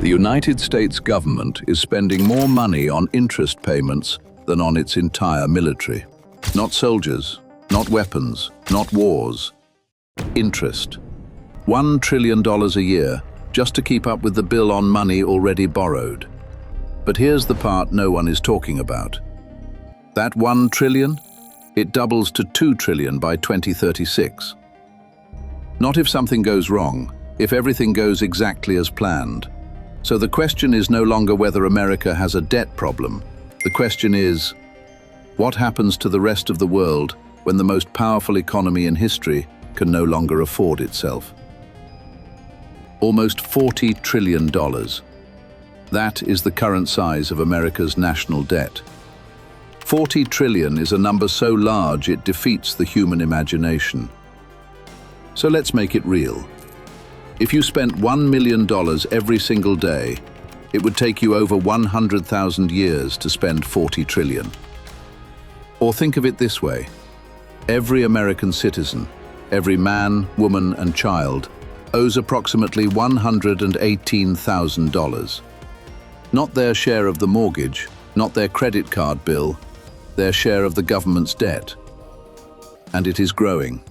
The United States government is spending more money on interest payments than on its entire military. Not soldiers, not weapons, not wars. Interest. $1 trillion a year just to keep up with the bill on money already borrowed. But here's the part no one is talking about. That $1 trillion? It doubles to $2 trillion by 2036. Not if something goes wrong, if everything goes exactly as planned. So the question is no longer whether America has a debt problem. The question is, what happens to the rest of the world when the most powerful economy in history can no longer afford itself? Almost $40 trillion. That is the current size of America's national debt. 40 trillion is a number so large it defeats the human imagination. So let's make it real. If you spent $1 million every single day, it would take you over 100,000 years to spend 40 trillion. Or think of it this way. Every American citizen, every man, woman, and child owes approximately $118,000. Not their share of the mortgage, not their credit card bill, their share of the government's debt. And it is growing.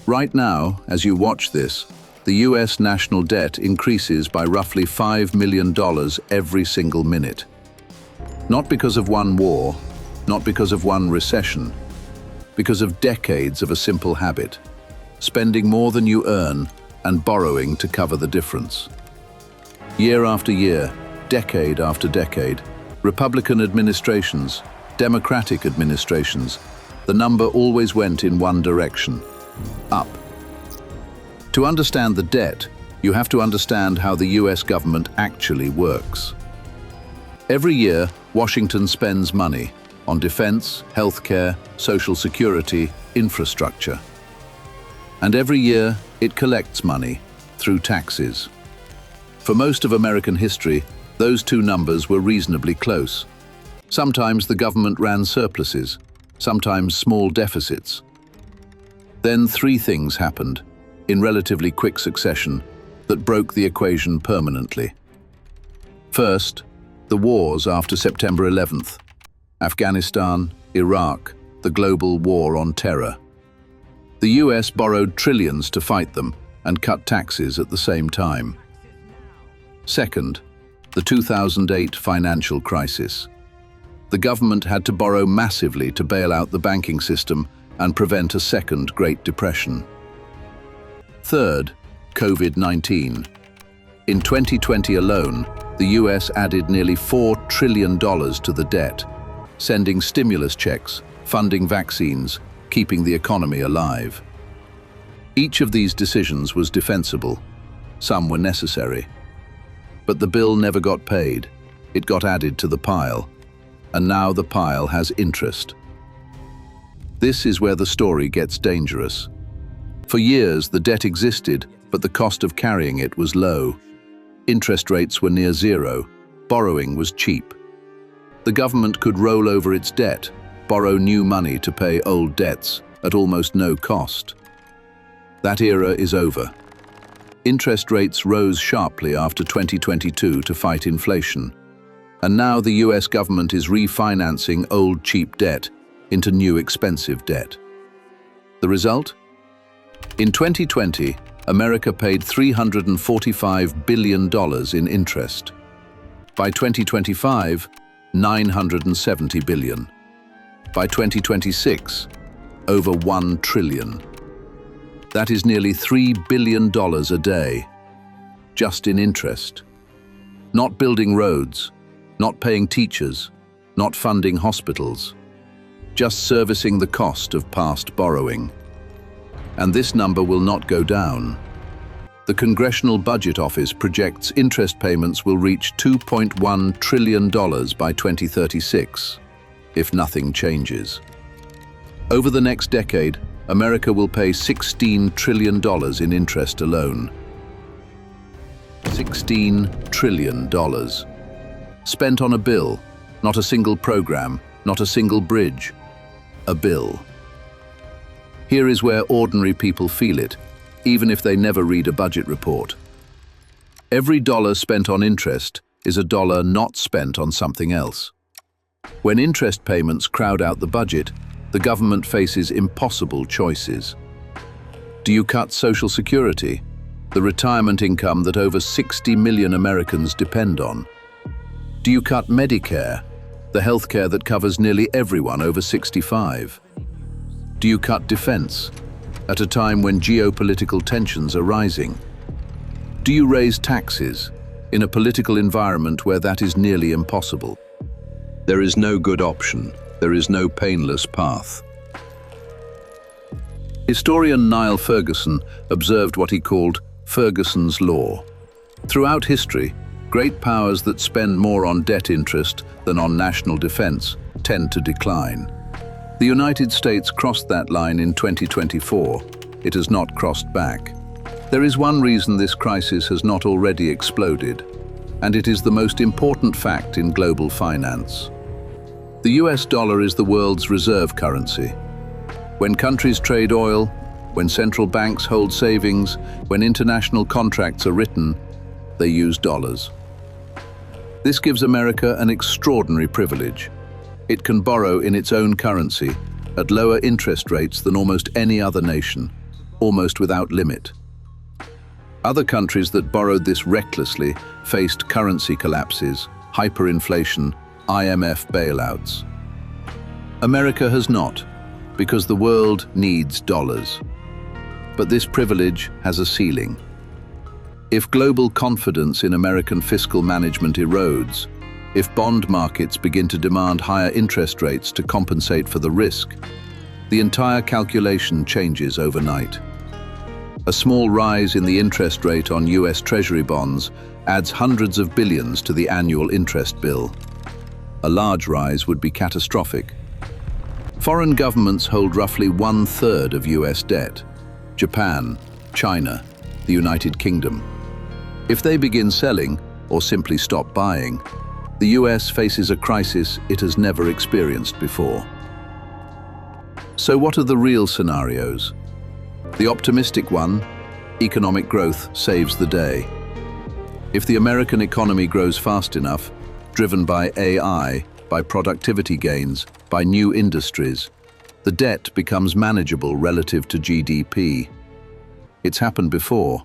Right now, as you watch this, the US national debt increases by roughly $5 million every single minute. Not because of one war, not because of one recession, because of decades of a simple habit, spending more than you earn and borrowing to cover the difference. Year after year, decade after decade, Republican administrations, Democratic administrations, the number always went in one direction, up. To understand the debt, you have to understand how the US government actually works. Every year, Washington spends money on defense, healthcare, social security, infrastructure. And every year, it collects money through taxes. For most of American history, those two numbers were reasonably close. Sometimes the government ran surpluses, sometimes small deficits. Then three things happened, in relatively quick succession, that broke the equation permanently. First, the wars after September 11th, Afghanistan, Iraq, the global war on terror. The US borrowed trillions to fight them and cut taxes at the same time. Second, the 2008 financial crisis. The government had to borrow massively to bail out the banking system and prevent a second Great Depression. Third, COVID-19. In 2020 alone, the US added nearly $4 trillion to the debt, sending stimulus checks, funding vaccines, keeping the economy alive. Each of these decisions was defensible. Some were necessary. But the bill never got paid. It got added to the pile. And now the pile has interest. This is where the story gets dangerous. For years, the debt existed, but the cost of carrying it was low. Interest rates were near zero. Borrowing was cheap. The government could roll over its debt, borrow new money to pay old debts at almost no cost. That era is over. Interest rates rose sharply after 2022 to fight inflation. And now the US government is refinancing old cheap debt into new expensive debt. The result? In 2020, America paid $345 billion in interest. By 2025, $970 billion. By 2026, over $1 trillion. That is nearly $3 billion a day, just in interest. Not building roads, not paying teachers, not funding hospitals, just servicing the cost of past borrowing. And this number will not go down. The Congressional Budget Office projects interest payments will reach $2.1 trillion by 2036, if nothing changes. Over the next decade, America will pay $16 trillion in interest alone. $16 trillion. Spent on a bill, not a single program, not a single bridge. A bill. Here is where ordinary people feel it, even if they never read a budget report. Every dollar spent on interest is a dollar not spent on something else. When interest payments crowd out the budget, the government faces impossible choices. Do you cut Social Security, the retirement income that over 60 million Americans depend on? Do you cut Medicare, the healthcare that covers nearly everyone over 65? Do you cut defense, at a time when geopolitical tensions are rising? Do you raise taxes, in a political environment where that is nearly impossible? There is no good option. There is no painless path. Historian Niall Ferguson observed what he called Ferguson's Law. Throughout history, great powers that spend more on debt interest than on national defense tend to decline. The United States crossed that line in 2024. It has not crossed back. There is one reason this crisis has not already exploded, and it is the most important fact in global finance. The US dollar is the world's reserve currency. When countries trade oil, when central banks hold savings, when international contracts are written, they use dollars. This gives America an extraordinary privilege. It can borrow in its own currency at lower interest rates than almost any other nation, almost without limit. Other countries that borrowed this recklessly faced currency collapses, hyperinflation, IMF bailouts. America has not, because the world needs dollars. But this privilege has a ceiling. If global confidence in American fiscal management erodes, if bond markets begin to demand higher interest rates to compensate for the risk, the entire calculation changes overnight. A small rise in the interest rate on US Treasury bonds adds hundreds of billions to the annual interest bill. A large rise would be catastrophic. Foreign governments hold roughly 1/3 of US debt. Japan, China, the United Kingdom. If they begin selling, or simply stop buying, the US faces a crisis it has never experienced before. So what are the real scenarios? The optimistic one, economic growth saves the day. If the American economy grows fast enough, driven by AI, by productivity gains, by new industries, the debt becomes manageable relative to GDP. It's happened before.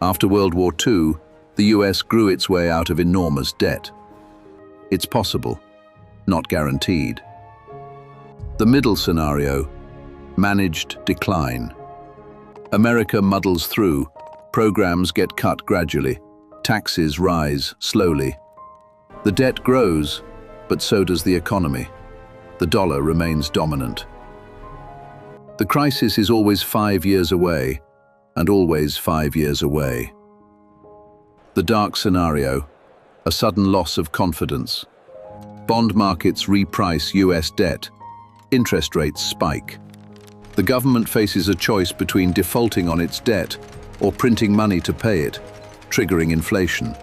After World War II, the US grew its way out of enormous debt. It's possible, not guaranteed. The middle scenario, managed decline. America muddles through, programs get cut gradually, taxes rise slowly. The debt grows, but so does the economy. The dollar remains dominant. The crisis is always 5 years away, and always 5 years away. The dark scenario, a sudden loss of confidence. Bond markets reprice US debt. Interest rates spike. The government faces a choice between defaulting on its debt or printing money to pay it, triggering inflation.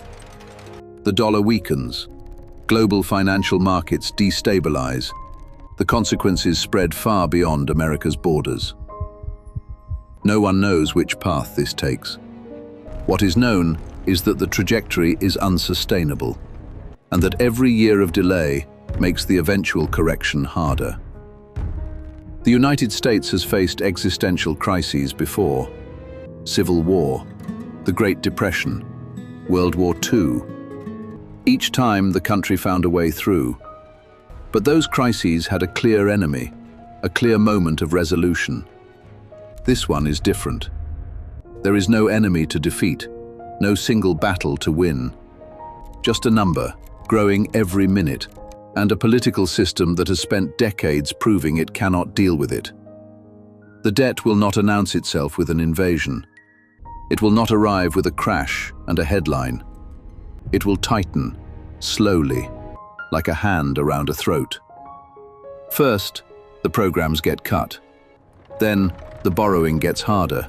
The dollar weakens. Global financial markets destabilize. The consequences spread far beyond America's borders. No one knows which path this takes. What is known is that the trajectory is unsustainable, and that every year of delay makes the eventual correction harder. The United States has faced existential crises before. Civil War, the Great Depression, World War II. Each time the country found a way through. But those crises had a clear enemy, a clear moment of resolution. This one is different. There is no enemy to defeat, no single battle to win. Just a number, growing every minute, and a political system that has spent decades proving it cannot deal with it. The debt will not announce itself with an invasion. It will not arrive with a crash and a headline. It will tighten, slowly, like a hand around a throat. First, the programs get cut. Then, the borrowing gets harder.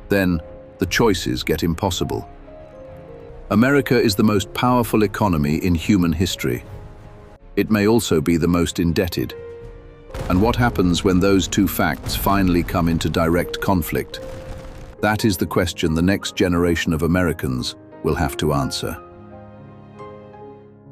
Then, the choices get impossible. America is the most powerful economy in human history. It may also be the most indebted. And what happens when those two facts finally come into direct conflict? That is the question the next generation of Americans will have to answer.